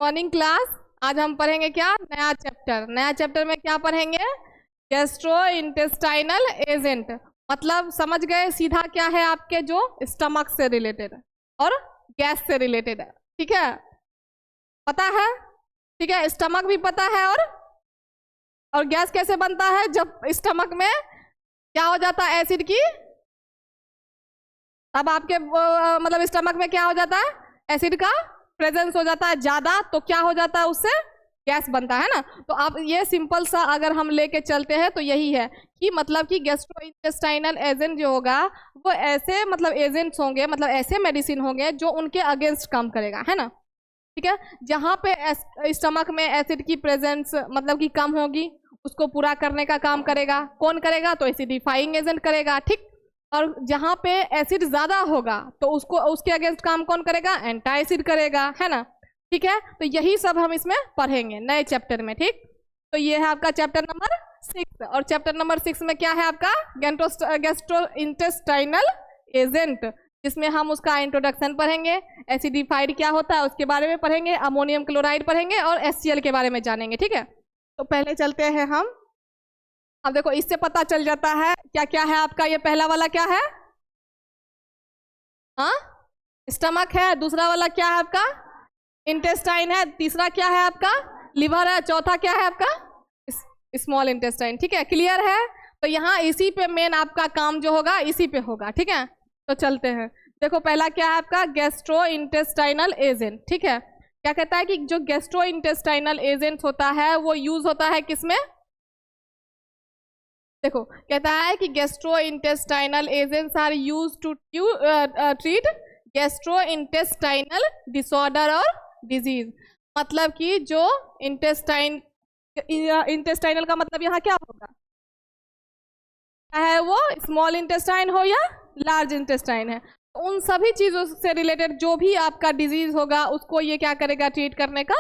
Morning class. आज हम पढ़ेंगे क्या, नया चैप्टर। नया चैप्टर में क्या पढ़ेंगे, गैस्ट्रोइंटेस्टाइनल एजेंट। मतलब समझ गए, सीधा क्या है आपके जो स्टमक से रिलेटेड और गैस से रिलेटेड है। ठीक है, पता है? ठीक है, स्टमक भी पता है। और गैस कैसे बनता है, जब स्टमक में क्या हो जाता है, एसिड की, अब आपके मतलब स्टमक में क्या हो जाता है, एसिड का प्रेजेंस हो जाता है ज्यादा, तो क्या हो जाता है, उससे गैस बनता है ना। तो अब ये सिंपल सा अगर हम लेके चलते हैं तो यही है कि मतलब कि गैस्ट्रोइंटेस्टाइनल एजेंट जो होगा वो ऐसे मतलब एजेंट्स होंगे, मतलब ऐसे मेडिसिन होंगे जो उनके अगेंस्ट काम करेगा, है ना। ठीक है, जहाँ पे स्टमक में एसिड की प्रेजेंस मतलब कि कम होगी, उसको पूरा करने का काम करेगा। कौन करेगा, तो एसिडिफाइंग एजेंट करेगा। ठीक, और जहाँ पे एसिड ज्यादा होगा तो उसको उसके अगेंस्ट काम कौन करेगा, एंटी एसिड करेगा, है ना। ठीक है, तो यही सब हम इसमें पढ़ेंगे नए चैप्टर में। ठीक, तो ये है आपका चैप्टर नंबर 6। और चैप्टर नंबर 6 में क्या है आपका, गैस्ट्रोइंटेस्टाइनल एजेंट, जिसमें हम उसका इंट्रोडक्शन पढ़ेंगे, एसिडिफाइड क्या होता है उसके बारे में पढ़ेंगे, अमोनियम क्लोराइड पढ़ेंगे और HCl के बारे में जानेंगे। ठीक है, तो पहले चलते हैं हम। अब देखो, इससे पता चल जाता है क्या क्या है आपका। ये पहला वाला क्या है, हाँ, स्टमक है। दूसरा वाला क्या है आपका, इंटेस्टाइन है। तीसरा क्या है आपका, लिवर है। चौथा क्या है आपका, स्मॉल इंटेस्टाइन। ठीक है, क्लियर है। तो यहाँ इसी पे मेन आपका काम जो होगा इसी पे होगा। ठीक है, तो चलते हैं। देखो, पहला क्या है आपका, गैस्ट्रोइंटेस्टाइनल एजेंट। ठीक है, क्या कहता है कि जो गैस्ट्रोइंटेस्टाइनल एजेंट होता है वो यूज होता है किसमें, देखो कहता है कि gastrointestinal agents are use to treat gastrointestinal disorder और डिजीज। मतलब कि जो इंटेस्टाइनल का मतलब यहाँ क्या होगा, है वो स्मॉल इंटेस्टाइन हो या लार्ज इंटेस्टाइन है, तो उन सभी चीजों से रिलेटेड जो भी आपका डिजीज होगा उसको ये क्या करेगा, ट्रीट करने का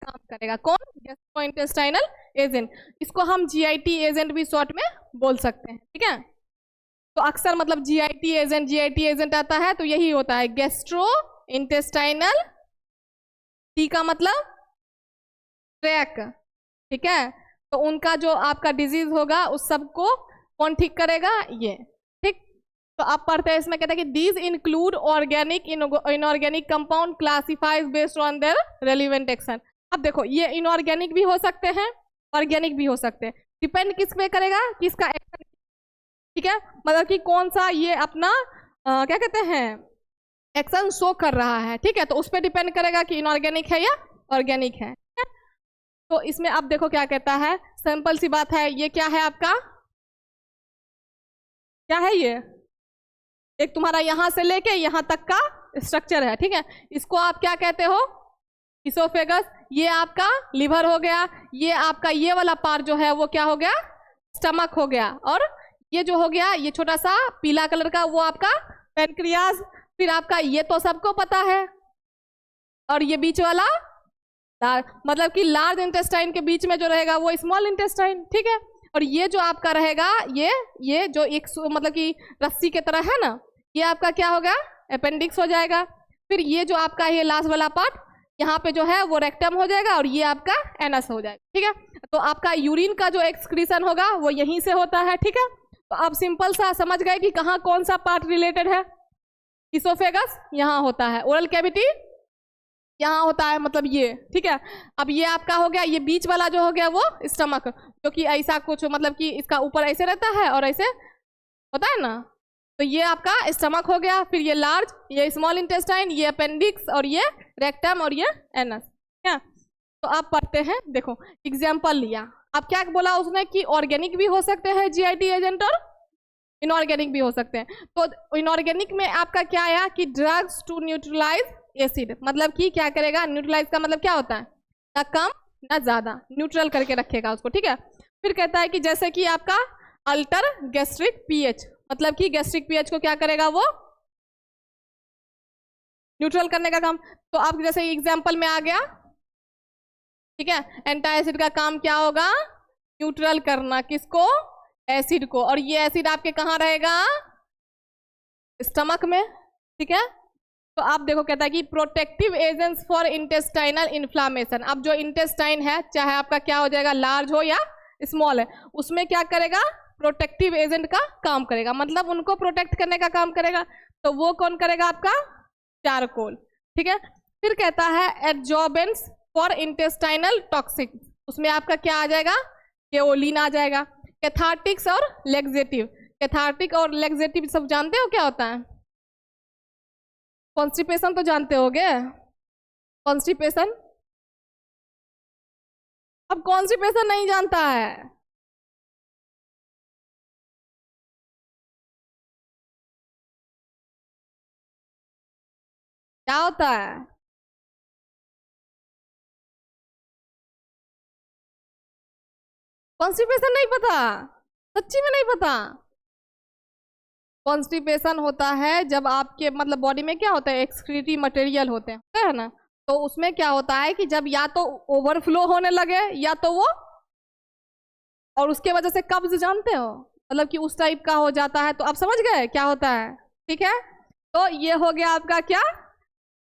काम करेगा। कौन, गैस्ट्रोइंटेस्टाइनल एजेंट। इसको हम GIT एजेंट भी शॉर्ट में बोल सकते हैं। ठीक है, तो अक्सर मतलब GIT एजेंट आता है तो यही होता है, गैस्ट्रो इंटेस्टाइनल, टी का मतलब ट्रैक। ठीक है, तो उनका जो आपका डिजीज होगा उस सबको कौन ठीक करेगा, ये। ठीक, तो आप पढ़ते हैं इसमें, कहते हैं कि these include organic inorganic compound classifies based on their relevant action. अब देखो, ये इनऑर्गेनिक भी हो सकते हैं, ऑर्गेनिक भी हो सकते हैं, डिपेंड किस पे करेगा, किसका एक्शन। ठीक है, मतलब कि कौन सा ये अपना क्या कहते हैं, एक्शन शो कर रहा है। ठीक है, तो उस पर डिपेंड करेगा कि इनऑर्गेनिक है या ऑर्गेनिक है। तो इसमें अब देखो क्या कहता है, सिंपल सी बात है, ये क्या है आपका, क्या है ये, एक तुम्हारा यहां से लेके यहां तक का स्ट्रक्चर है। ठीक है, इसको आप क्या कहते हो, इसोफेगस। ये आपका लिवर हो गया, ये आपका ये वाला पार्ट जो है वो क्या हो गया, स्टमक हो गया, और ये जो हो गया ये छोटा सा पीला कलर का वो आपका पेनक्रियाज। फिर आपका ये तो सबको पता है, और ये बीच वाला मतलब कि लार्ज इंटेस्टाइन के बीच में जो रहेगा वो स्मॉल इंटेस्टाइन। ठीक है, और ये जो आपका रहेगा ये जो एक मतलब कि रस्सी के तरह है ना, ये आपका क्या होगा, अपेंडिक्स हो जाएगा। फिर ये जो आपका ये लास्ट वाला पार्ट यहाँ पे जो है वो रेक्टम हो जाएगा, और ये आपका एनस हो जाएगा। ठीक है, तो आपका यूरिन का जो एक्सक्रीशन होगा वो यहीं से होता है। ठीक है, तो आप सिंपल सा समझ गए कि कहाँ कौन सा पार्ट रिलेटेड है। इसोफेगस यहाँ होता है, ओरल कैविटी यहाँ होता है, मतलब ये। ठीक है, अब ये आपका हो गया, ये बीच वाला जो हो गया वो स्टमक, जो कि ऐसा कुछ मतलब कि इसका ऊपर ऐसे रहता है और ऐसे होता है ना, तो ये आपका स्टमक हो गया। फिर ये लार्ज, ये स्मॉल इंटेस्टाइन, ये अपेंडिक्स, और ये रेक्टम, और ये एनस। क्या, तो आप पढ़ते हैं, देखो एग्जाम्पल लिया। अब क्या बोला उसने कि ऑर्गेनिक भी हो सकते हैं GIT एजेंट, और इनऑर्गेनिक भी हो सकते हैं। तो इनऑर्गेनिक में आपका क्या आया कि ड्रग्स टू न्यूट्रलाइज एसिड, मतलब कि क्या करेगा, न्यूट्रलाइज का मतलब क्या होता है, ना कम ना ज्यादा, न्यूट्रल करके रखेगा उसको। ठीक है, फिर कहता है कि जैसे कि आपका अल्टर गैस्ट्रिक pH, मतलब कि गैस्ट्रिक pH को क्या करेगा, वो न्यूट्रल करने का काम। तो आप जैसे एग्जाम्पल में आ गया, ठीक है, एंटी एसिड का काम क्या होगा, न्यूट्रल करना, किसको, एसिड को। और ये एसिड आपके कहाँ रहेगा, स्टमक में। ठीक है, तो आप देखो कहता है कि protective agents for intestinal inflammation. अब जो इंटेस्टाइन है, चाहे आपका क्या हो जाएगा, लार्ज हो या स्मॉल है, उसमें क्या करेगा, प्रोटेक्टिव एजेंट का काम करेगा, मतलब उनको प्रोटेक्ट करने का काम करेगा। तो वो कौन करेगा, आपका चारकोल। ठीक है, फिर कहता है एडजॉर्बेंट्स फॉर इंटेस्टाइनल टॉक्सिक, उसमें आपका क्या आ जाएगा, केओलिन आ जाएगा। कैथार्टिक्स और लेग्जेटिव, कैथार्टिक और लेग्जेटिव सब जानते हो क्या होता है? कॉन्स्टिपेशन तो जानते होगे, कॉन्स्टिपेशन। अब कॉन्स्टिपेशन नहीं जानता है, क्या होता है? कॉन्स्टिपेशन नहीं पता, सच्ची में नहीं पता। कॉन्स्टिपेशन होता है जब आपके मतलब बॉडी में क्या होता है, एक्सक्रीटरी मटेरियल होते हैं, है ना, तो उसमें क्या होता है कि जब या तो ओवरफ्लो होने लगे या तो वो, और उसके वजह से कब्ज जानते हो, मतलब कि उस टाइप का हो जाता है। तो आप समझ गए क्या होता है, ठीक है। तो ये हो गया आपका क्या,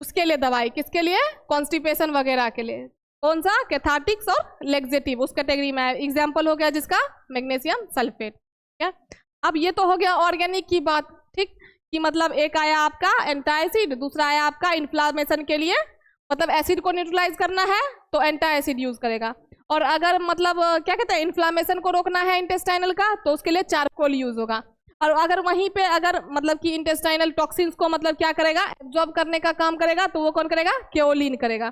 उसके लिए दवाई, किसके लिए, कॉन्स्टिपेशन वगैरह के लिए। कौन सा, कैथार्टिक्स और लेग्जेटिव उस कैटेगरी में। एग्जाम्पल हो गया जिसका मैग्नीशियम सल्फेट। ठीक है, अब ये तो हो गया ऑर्गेनिक की बात, ठीक, कि मतलब एक आया आपका एंटाएसिड, दूसरा आया आपका इन्फ्लामेशन के लिए, मतलब एसिड को न्यूट्रलाइज करना है तो एंटाएसिड यूज करेगा, और अगर मतलब क्या कहते हैं इन्फ्लामेशन को रोकना है इंटेस्टाइनल का, तो उसके लिए चारकोल यूज होगा। और अगर वहीं पे अगर मतलब कि इंटेस्टाइनल टॉक्सिन्स को मतलब क्या करेगा, एब्जॉर्ब करने का काम करेगा, तो वो कौन करेगा, केओलिन करेगा।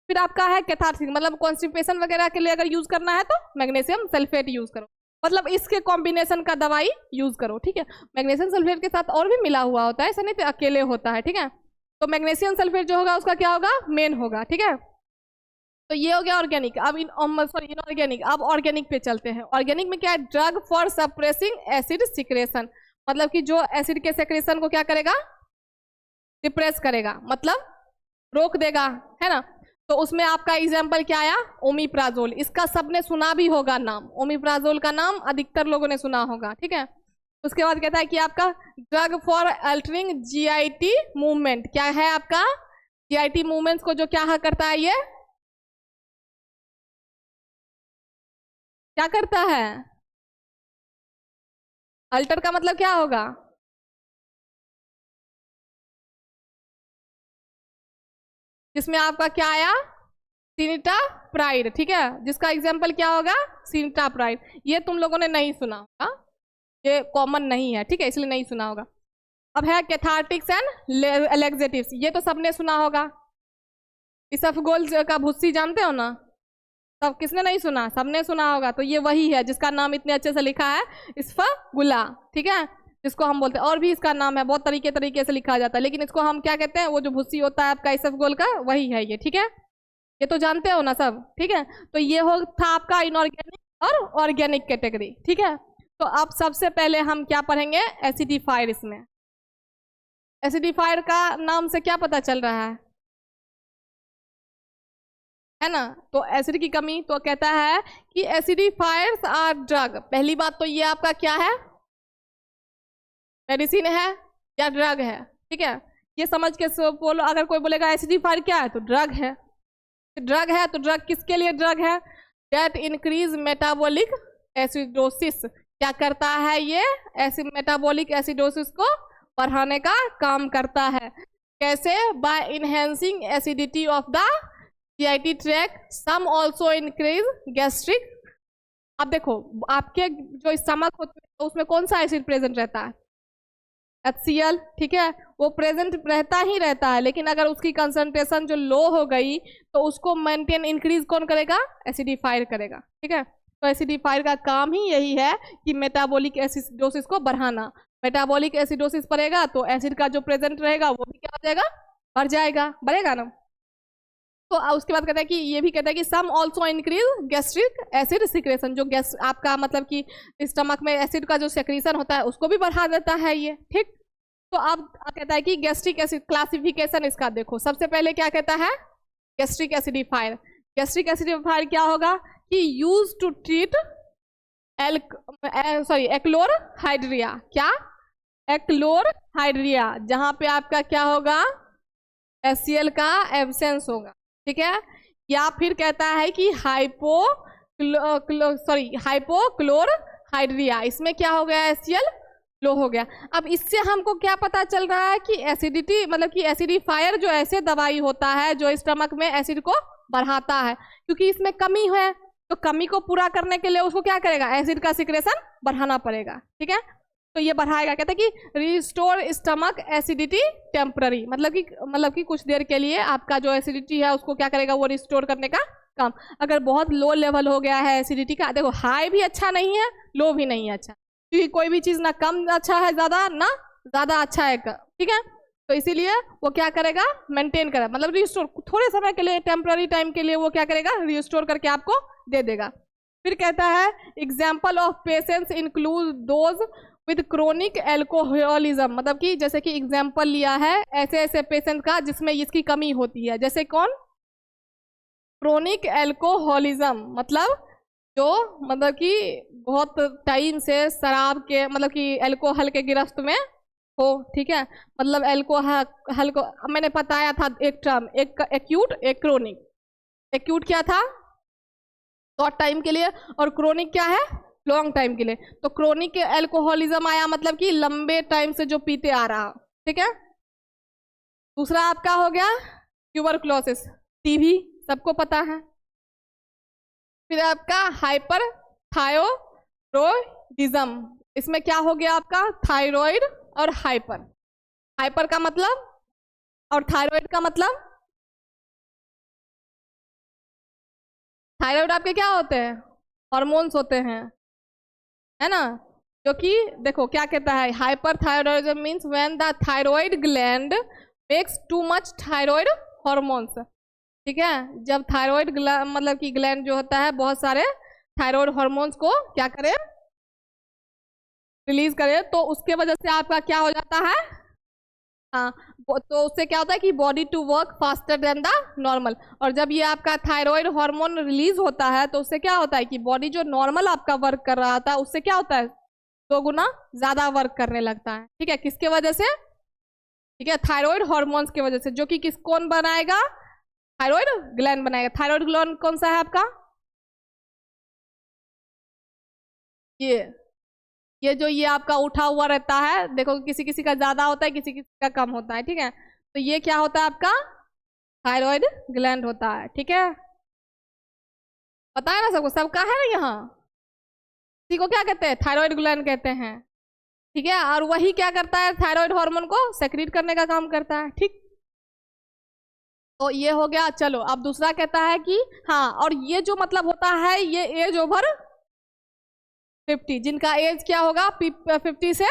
फिर आपका है कैथार्टिक, मतलब कॉन्स्टिपेशन वगैरह के लिए अगर यूज करना है तो मैग्नीशियम सल्फेट यूज करो, मतलब इसके कॉम्बिनेशन का दवाई यूज करो। ठीक है, मैग्नीशियम सल्फेट के साथ और भी मिला हुआ होता है, ऐसा नहीं अकेले होता है। ठीक है, तो मैग्नीशियम सल्फेट जो होगा उसका क्या होगा, मेन होगा। ठीक है, तो ये हो गया ऑर्गेनिक। अब इनऑर्गेनिक, अब ऑर्गेनिक पे चलते हैं। ऑर्गेनिक में क्या है, drug for suppressing acid secretion, मतलब कि जो एसिड के सेक्रेशन को क्या करेगा, रिप्रेस करेगा, मतलब रोक देगा, है ना। तो उसमें आपका एग्जाम्पल क्या आया, ओमिप्राजोल, इसका सबने सुना भी होगा नाम, ओमिप्राजोल का नाम अधिकतर लोगों ने सुना होगा। ठीक है, उसके बाद कहता है कि आपका drug for altering GIT movement, क्या है आपका, जीआईटी मूवमेंट्स को जो क्या करता है, ये क्या करता है, अल्टर का मतलब क्या होगा, जिसमें आपका क्या आया, सिनिटाप्राइड। ठीक है, जिसका एग्जाम्पल क्या होगा, सिनिटाप्राइड। ये तुम लोगों ने नहीं सुना होगा, ये कॉमन नहीं है, ठीक है, इसलिए नहीं सुना होगा। अब है कैथार्टिक्स एंड लेग्जेटिव्स, ये तो सबने सुना होगा। इसफगोल का भुस्सी जानते हो ना, सब किसने नहीं सुना, सबने सुना होगा। तो ये वही है जिसका नाम इतने अच्छे से लिखा है, इसफगुला। ठीक है, जिसको हम बोलते हैं, और भी इसका नाम है, बहुत तरीके से लिखा जाता है, लेकिन इसको हम क्या कहते हैं, वो जो भुस्सी होता है आपका इसफगोल का, वही है ये। ठीक है, ये तो जानते हो ना सब। ठीक है, तो ये हो था आपका इनऑर्गेनिक और ऑर्गेनिक कैटेगरी। ठीक है, तो अब सबसे पहले हम क्या पढ़ेंगे, एसिडिफायर। इसमें एसिडिफायर का नाम से क्या पता चल रहा है ना, तो एसिड की कमी, तो कहता है कि एसिडिफायर्स आर ड्रग। पहली बात तो ये आपका क्या है, मेडिसिन है या ड्रग है। ठीक है, ये समझ के बोलो, अगर कोई बोलेगा एसिडिफायर क्या है, तो ड्रग है। ड्रग है तो ड्रग किसके लिए ड्रग है, डेट इंक्रीज मेटाबॉलिक एसिडोसिस, क्या करता है ये, मेटाबॉलिक एसिडोसिस को बढ़ाने का काम करता है। कैसे, by enhancing acidity of the GIT tract, some also increase gastric. अब देखो आपके जो स्टमक होते हैं उसमें कौन सा एसिड प्रेजेंट रहता है, HCl। ठीक है, वो प्रेजेंट रहता ही रहता है, लेकिन अगर उसकी कंसंट्रेशन जो लो हो गई तो उसको मेंटेन इंक्रीज कौन करेगा, एसिडिफायर करेगा। ठीक है, तो एसिडिफायर का काम ही यही है कि मेटाबॉलिक एसिडोसिस को बढ़ाना। मेटाबॉलिक एसिडोसिस बढ़ेगा तो एसिड का जो प्रेजेंट रहेगा वो भी क्या हो जाएगा, बढ़ जाएगा, बढ़ेगा ना। तो उसके बाद कहता है कि ये भी कहता है कि some also increase gastric acid secretion, जो गैस आपका मतलब कि स्टमक में एसिड का जो सेक्रेशन होता है उसको भी बढ़ा देता है ये। ठीक, तो अब कहता है कि गैस्ट्रिक एसिड क्लासिफिकेशन इसका देखो, सबसे पहले क्या कहता है, गैस्ट्रिक एसिडिफायर। गैस्ट्रिक एसिडिफायर क्या होगा कि यूज टू ट्रीट एक्लोरहाइड्रिया, क्या, एक्लोरहाइड्रिया, जहां पे आपका क्या होगा, HCl का एब्सेंस होगा, ठीक है। या फिर कहता है कि हाइपोक्लोरहाइड्रिया, इसमें क्या हो गया, HCl लो हो गया। अब इससे हमको क्या पता चल रहा है कि एसिडिटी मतलब कि एसिडिफायर जो ऐसे दवाई होता है जो स्टमक में एसिड को बढ़ाता है, क्योंकि इसमें कमी है तो कमी को पूरा करने के लिए उसको क्या करेगा, एसिड का सिक्रेशन बढ़ाना पड़ेगा, ठीक है। तो ये बढ़ाएगा, कहते हैं कि रिस्टोर स्टमक एसिडिटी टेम्पररी, मतलब कि कुछ देर के लिए आपका जो एसिडिटी है उसको क्या करेगा, वो रिस्टोर करने का काम। अगर बहुत लो लेवल हो गया है एसिडिटी का, देखो हाई भी अच्छा नहीं है, लो भी नहीं है अच्छा, क्योंकि कोई भी चीज़ ना कम अच्छा है ज़्यादा, ना ज़्यादा अच्छा है, ठीक है। तो इसीलिए वो क्या करेगा, मेंटेन करेगा, मतलब रिस्टोर, थोड़े समय के लिए, टेम्पररी टाइम के लिए वो क्या करेगा, रिस्टोर करके आपको दे देगा। फिर कहता है example of patients include those with chronic alcoholism, मतलब कि जैसे कि एग्जाम्पल लिया है ऐसे ऐसे पेशेंट का जिसमें इसकी कमी होती है, जैसे कौन, क्रोनिक एल्कोहलिज्म, मतलब कि बहुत टाइम से शराब के मतलब कि एल्कोहल के गिरफ्त में हो, ठीक है। मतलब एल्कोहल को मैंने बताया था एक टर्म, एक एक्यूट एक क्रोनिक। एक्यूट क्या था, शॉर्ट टाइम के लिए, और क्रोनिक क्या है, लॉन्ग टाइम के लिए। तो क्रोनिक एल्कोहलिज्म आया मतलब कि लंबे टाइम से जो पीते आ रहा, ठीक है। दूसरा आपका हो गया ट्यूबरकुलोसिस, टीबी सबको पता है। फिर आपका हाइपर थायरोइडिज्म, इसमें क्या हो गया आपका, थायराइड और हाइपर, हाइपर का मतलब और थायराइड का मतलब, थायराइड आपके क्या होते हैं, हार्मोन्स होते हैं, है ना। जो कि देखो क्या कहता है, hyper thyroidism means when the thyroid gland makes too much thyroid hormones, ठीक है। जब थायराइड मतलब कि ग्लैंड जो होता है बहुत सारे थायराइड हार्मोन्स को क्या करे, रिलीज करे, तो उसके वजह से आपका क्या हो जाता है, हाँ, तो उससे क्या होता है कि body to work faster than the normal. और जब ये आपका थायराइड हार्मोन रिलीज होता है तो उससे क्या होता है कि बॉडी जो नॉर्मल आपका वर्क कर रहा था उससे क्या होता है, 2 गुना ज्यादा वर्क करने लगता है, ठीक है। किसके वजह से, ठीक है, थायराइड हार्मोन्स की वजह से, जो कि कौन बनाएगा, थायराइड ग्लैंड बनाएगा। थायराइड ग्लैंड कौन सा है आपका, ये जो ये आपका उठा हुआ रहता है, देखो किसी किसी का ज्यादा होता है, किसी किसी का कम होता है, ठीक है। तो ये क्या होता है आपका, थायराइड ग्लैंड होता है, ठीक है। पता है ना सबको, सबका है ना यहाँ, इसी को क्या कहते हैं, थायराइड ग्लैंड कहते हैं, ठीक है। और वही क्या करता है, थायराइड हार्मोन को सेक्रीट करने का काम करता है, ठीक। तो ये हो गया। चलो अब दूसरा कहता है कि हाँ, और ये जो मतलब होता है, ये एज ओवर 50, जिनका एज क्या होगा 50 से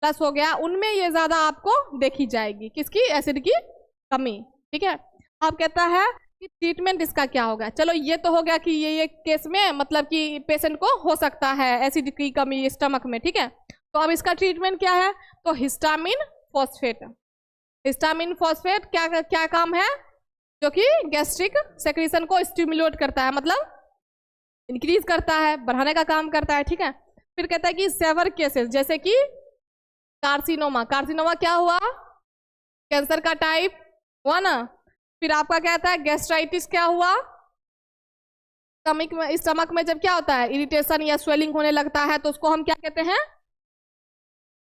प्लस हो गया, उनमें ये ज्यादा आपको देखी जाएगी, किसकी, एसिड की कमी, ठीक है। अब कहता है कि ट्रीटमेंट इसका क्या होगा। चलो ये तो हो गया कि ये केस में मतलब कि पेशेंट को हो सकता है एसिड की कमी स्टमक में, ठीक है। तो अब इसका ट्रीटमेंट क्या है, तो हिस्टामिन फॉस्फेट। हिस्टामिन फॉस्फेट क्या क्या काम है, जो कि गैस्ट्रिक सेक्रेशन को स्टिमुलेट करता है, मतलब इंक्रीज करता है, बढ़ाने का काम करता है, ठीक है। फिर कहता है कि सेवर केसेस, जैसे कि कार्सिनोमा, कार्सिनोमा क्या हुआ, कैंसर का टाइप हुआ ना। फिर आपका क्या कहता है, गैस्ट्राइटिस क्या हुआ, स्टमक में जब क्या होता है, इरिटेशन या स्वेलिंग होने लगता है तो उसको हम क्या कहते हैं,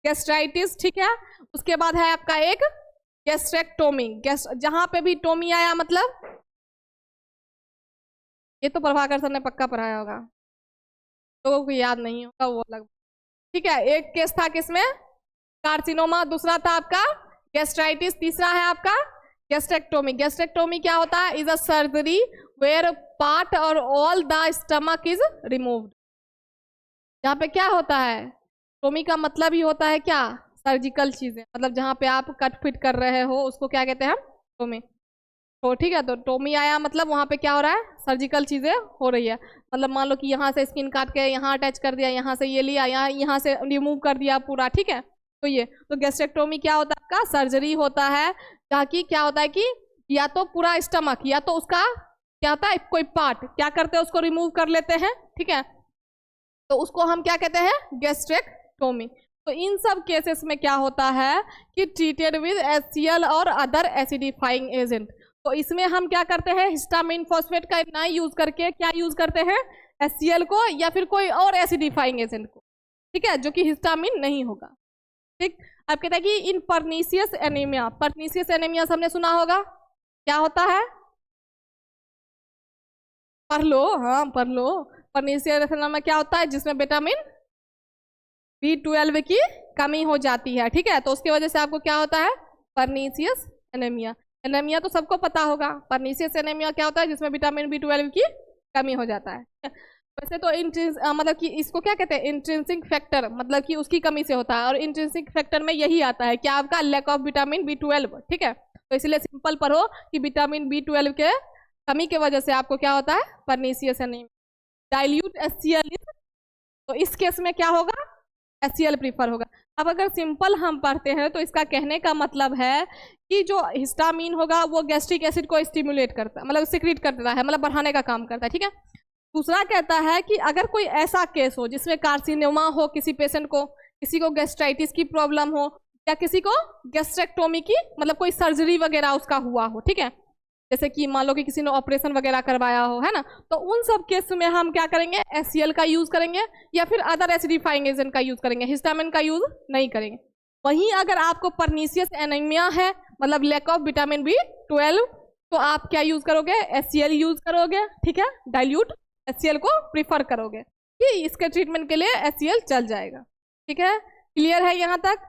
गैस्ट्राइटिस, ठीक है। उसके बाद है आपका एक गैस्ट्रेक्टोमी, जहां पे भी टोमी आया मतलब, ये तो प्रभाकर सर ने पक्का पढ़ाया होगा, लोगों को याद नहीं होगा वो अलग, ठीक है। एक केस था किसमें, कार्सिनोमा, दूसरा था आपका गैस्ट्राइटिस, तीसरा है आपका गैस्ट्रेक्टोमी। गैस्ट्रेक्टोमी क्या होता है, is a surgery where part or all the stomach is removed. जहाँ पे क्या होता है, टोमी का मतलब ही होता है क्या, सर्जिकल चीजें, मतलब जहाँ पे आप कट फिट कर रहे हो उसको क्या कहते हैं हम, टोमी। तो ठीक है, तो टोमी आया मतलब वहाँ पे क्या हो रहा है, सर्जिकल चीजें हो रही है। मतलब मान लो कि यहाँ से स्किन काट के यहाँ अटैच कर दिया, यहाँ से ये लिया, यहाँ से रिमूव कर दिया पूरा, ठीक है। तो ये तो गैस्ट्रेक्टोमी क्या होता है आपका, सर्जरी होता है, ताकि क्या होता है कि या तो पूरा स्टमक या तो उसका क्या होता है कोई पार्ट क्या करते हैं, उसको रिमूव कर लेते हैं, ठीक है। तो उसको हम क्या कहते हैं, गैस्ट्रेक्टोमी। तो इन सब केसेस में क्या होता है कि ट्रीटेड विद HCl और अदर एसिडिफाइंग एजेंट। तो इसमें हम क्या करते हैं, हिस्टामिन फॉस्फेट का ना यूज करके क्या यूज करते हैं, HCl को या फिर कोई और एसिडिफाइंग एजेंट को, ठीक है, जो कि हिस्टामिन नहीं होगा। ठीक, अब कहता है कि इन पर्नीशियस एनीमिया, पर्नीशियस एनीमिया हमने सुना होगा, क्या होता है, पढ़ लो, हाँ पढ़ लो। पर्नीशियस एनीमिया क्या होता है, जिसमें विटामिन B12 की कमी हो जाती है, ठीक है, तो उसकी वजह से आपको क्या होता है, पर्नीशियस एनीमिया। एनीमिया तो सबको पता होगा, पर्नीशियस एनीमिया क्या होता है, जिसमें विटामिन B12 की कमी हो जाता है। वैसे तो मतलब कि इसको क्या कहते हैं, इंट्रिंसिक फैक्टर, मतलब कि उसकी कमी से होता है, और इंट्रिंसिक फैक्टर में यही आता है कि आपका लैक ऑफ विटामिन B12, ठीक है, तो इसलिए सिंपल पढ़ो कि विटामिन B12 के कमी के वजह से आपको क्या होता है, पर्नीशियस एनीमिया। डाइल्यूट HCl, तो इस केस में क्या होगा, HCl प्रीफर होगा। अब अगर सिंपल हम पढ़ते हैं तो इसका कहने का मतलब है कि जो हिस्टामिन होगा वो गैस्ट्रिक एसिड को स्टिमुलेट करता है, मतलब सिक्रीट करता है, मतलब बढ़ाने का काम करता है, ठीक है। दूसरा कहता है कि अगर कोई ऐसा केस हो जिसमें कार्सिनोमा हो किसी पेशेंट को, किसी को गैस्ट्राइटिस की प्रॉब्लम हो, या किसी को गैस्ट्रेक्टोमी की, मतलब कोई सर्जरी वगैरह उसका हुआ हो, ठीक है, जैसे कि मान लो कि किसी ने ऑपरेशन वगैरह करवाया हो, है ना, तो उन सब केस में हम क्या करेंगे, HCl का यूज करेंगे या फिर अदर एसिडिफाइंग एजेंट का यूज करेंगे, हिस्टामिन का यूज नहीं करेंगे। वहीं अगर आपको पर्नीशियस एनीमिया है, मतलब लैक ऑफ विटामिन B12, तो आप क्या यूज करोगे, HCl यूज करोगे, ठीक है, डाइल्यूट HCl को प्रीफर करोगे कि इसके ट्रीटमेंट के लिए HCl चल जाएगा, ठीक है, क्लियर है यहाँ तक।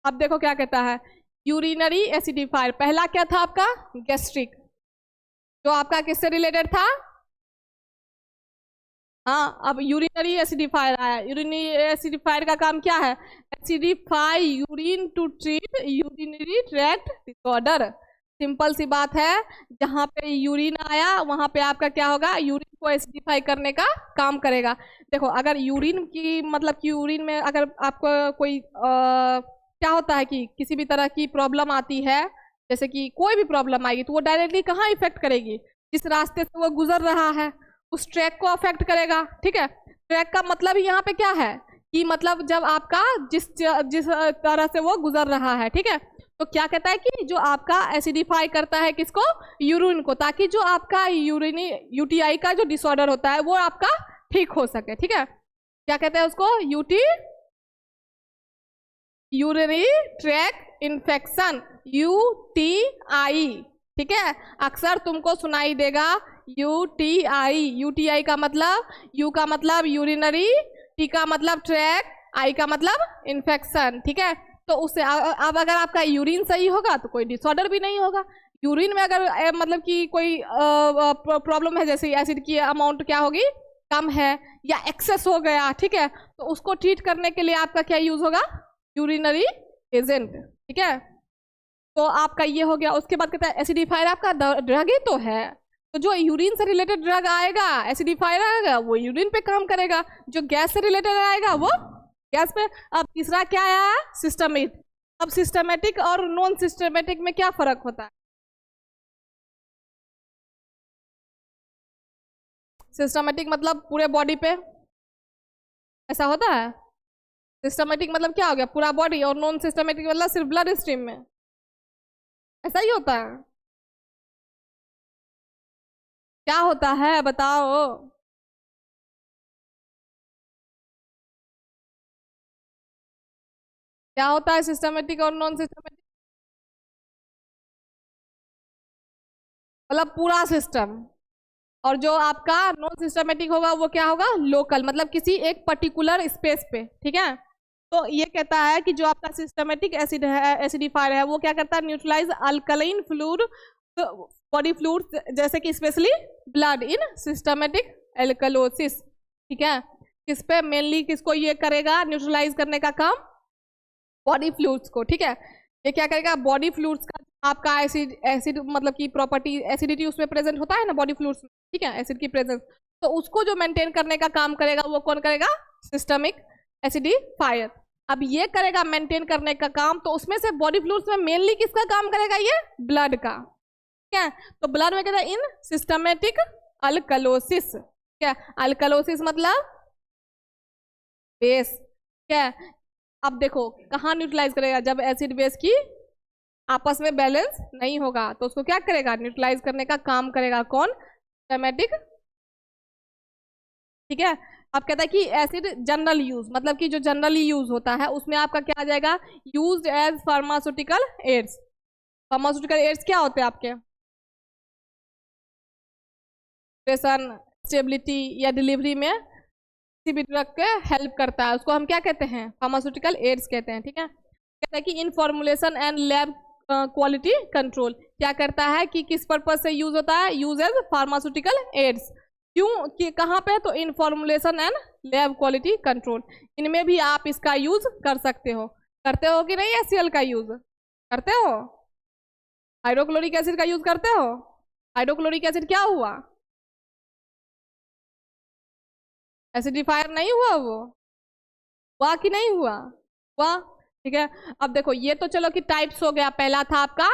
अब देखो क्या कहता है, यूरिनरी एसिडिफायर, पहला क्या था आपका, गैस्ट्रिक, जो आपका किससे रिलेटेड था, हाँ, अब यूरिनरी एसिडिफायर आया। यूरिनरी एसिडिफायर का काम क्या है, acidify urine to treat urinary tract disorder. Simple सी बात है, जहाँ पे यूरिन आया वहाँ पे आपका क्या होगा, यूरिन को एसिडिफाई करने का काम करेगा। देखो अगर यूरिन की, मतलब कि यूरिन में अगर आपको कोई क्या होता है कि किसी भी तरह की प्रॉब्लम आती है, जैसे कि कोई भी प्रॉब्लम आएगी, तो वो डायरेक्टली कहाँ इफेक्ट करेगी, जिस रास्ते से वो गुजर रहा है उस ट्रैक को अफेक्ट करेगा, ठीक है। ट्रैक का मतलब यहाँ पे क्या है कि मतलब जब आपका जिस तरह से वो गुजर रहा है, ठीक है, तो क्या कहता है कि जो आपका एसिडिफाई करता है किसको, यूरिन को, ताकि जो आपका यूरिनी UTI का जो डिसऑर्डर होता है वो आपका ठीक हो सके, ठीक है। क्या कहते हैं उसको, यूरिनरी ट्रैक इन्फेक्शन, UTI, ठीक है, अक्सर तुमको सुनाई देगा UTI का मतलब, U का मतलब यूरिनरी, T का मतलब ट्रैक, I का मतलब इन्फेक्शन, ठीक है। तो उससे अब अगर आपका यूरिन सही होगा तो कोई डिसऑर्डर भी नहीं होगा। यूरिन में अगर मतलब कि कोई प्रॉब्लम है, जैसे एसिड की अमाउंट क्या होगी, कम है या एक्सेस हो गया, ठीक है, तो उसको ट्रीट करने के लिए आपका क्या यूज होगा, यूरिनरी एजेंट, ठीक है। तो आपका ये हो गया। उसके बाद कहता है एसिडिफायर आपका ड्रग ही तो है, तो जो यूरिन से रिलेटेड ड्रग आएगा, एसिडिफायर आएगा, वो यूरिन पे काम करेगा, जो गैस से रिलेटेड आएगा वो गैस पे। अब तीसरा क्या आया, सिस्टमेटिक। अब सिस्टमेटिक और नॉन सिस्टमेटिक में क्या फर्क होता है, सिस्टमेटिक मतलब पूरे बॉडी पे, ऐसा होता है। सिस्टमेटिक मतलब क्या हो गया, पूरा बॉडी, और नॉन सिस्टमेटिक मतलब सिर्फ ब्लड स्ट्रीम में, ऐसा ही होता है। क्या होता है बताओ, क्या होता है सिस्टमेटिक और नॉन सिस्टमेटिक, मतलब पूरा सिस्टम, और जो आपका नॉन सिस्टमेटिक होगा वो क्या होगा, लोकल, मतलब किसी एक पर्टिकुलर स्पेस पे, ठीक है। तो ये कहता है कि जो आपका सिस्टमेटिक एसिड है, एसिडिफायर है, वो क्या करता है, neutralize alkaline fluid, body fluid, जैसे कि specially blood in systematic alkalosis, ठीक है। किस पे मेनली, किसको ये करेगा, न्यूट्रलाइज करने का काम, बॉडी फ्लूइड्स को, ठीक है। ये क्या करेगा, बॉडी फ्लूइड्स का आपका एसिड मतलब की प्रॉपर्टी, एसिडिटी उसमें प्रेजेंट होता है ना बॉडी फ्लूइड्स में, ठीक है, एसिड की प्रेजेंस, तो उसको जो मेंटेन करने का काम करेगा वो कौन करेगा, सिस्टमिक एसिडिफायर। अब ये करेगा मेंटेन करने का काम, तो उसमें से बॉडी फ्लूइड्स में मेनली किसका काम करेगा, ये ब्लड का, ठीक है। तो ब्लड में कहता है इन सिस्टमेटिक अल्कलोसिस, क्या अल्कलोसिस मतलब बेस, ठीक है। अब देखो कहाँ न्यूट्रलाइज करेगा, जब एसिड बेस की आपस में बैलेंस नहीं होगा तो उसको क्या करेगा, न्यूट्रलाइज करने का काम करेगा कौन, एरोमेटिक, ठीक है। अब कहता है कि एसिड जनरल यूज, मतलब कि जो जनरली यूज होता है उसमें आपका क्या आ जाएगा, used as pharmaceutical aids. Pharmaceutical aids क्या होते हैं आपके, स्टेबिलिटी या डिलीवरी में किसी भी ड्रग के हेल्प करता है, उसको हम क्या कहते हैं, फार्मास्यूटिकल एड्स कहते हैं, ठीक है। कहता है कि इन formulation and lab quality control, क्या करता है कि किस पर्पज से यूज होता है, यूज एज फार्मास्यूटिकल एड्स, क्यों कि कहाँ पे, तो इन formulation and lab quality control, इनमें भी आप इसका यूज कर सकते हो। करते हो कि नहीं HCl का यूज करते हो, हाइड्रोक्लोरिक एसिड का यूज करते हो, हाइड्रोक्लोरिक एसिड क्या हुआ, एसिडिफायर नहीं हुआ, वो हुआ कि नहीं हुआ, हुआ, ठीक है। अब देखो ये तो चलो कि टाइप्स हो गया, पहला था आपका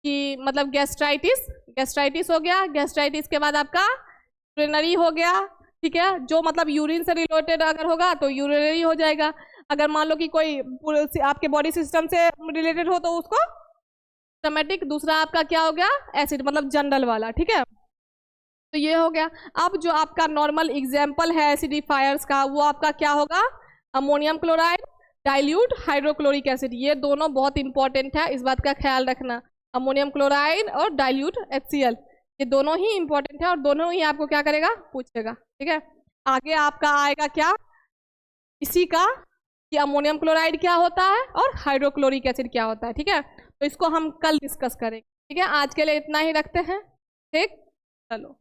कि मतलब गैस्ट्राइटिस, गैस्ट्राइटिस हो गया, गैस्ट्राइटिस के बाद आपका यूरिनरी हो गया, ठीक है, जो मतलब यूरिन से रिलेटेड अगर होगा तो यूरिनरी हो जाएगा, अगर मान लो कि कोई आपके बॉडी सिस्टम से रिलेटेड हो तो उसको सिस्टमैटिक, दूसरा आपका क्या हो गया, एसिड मतलब जनरल वाला, ठीक है। तो ये हो गया। अब जो आपका नॉर्मल एग्जाम्पल है एसिडिफायर्स का वो आपका क्या होगा, ammonium chloride, dilute hydrochloric acid, ये दोनों बहुत इंपॉर्टेंट है, इस बात का ख्याल रखना, अमोनियम क्लोराइड और डाइल्यूट HCl, ये दोनों ही इंपॉर्टेंट है और दोनों ही आपको क्या करेगा, पूछेगा, ठीक है। आगे आपका आएगा क्या इसी का, कि अमोनियम क्लोराइड क्या होता है और हाइड्रोक्लोरिक एसिड क्या होता है, ठीक है। तो इसको हम कल डिस्कस करेंगे, ठीक है। आज के लिए इतना ही रखते हैं, ठीक, चलो।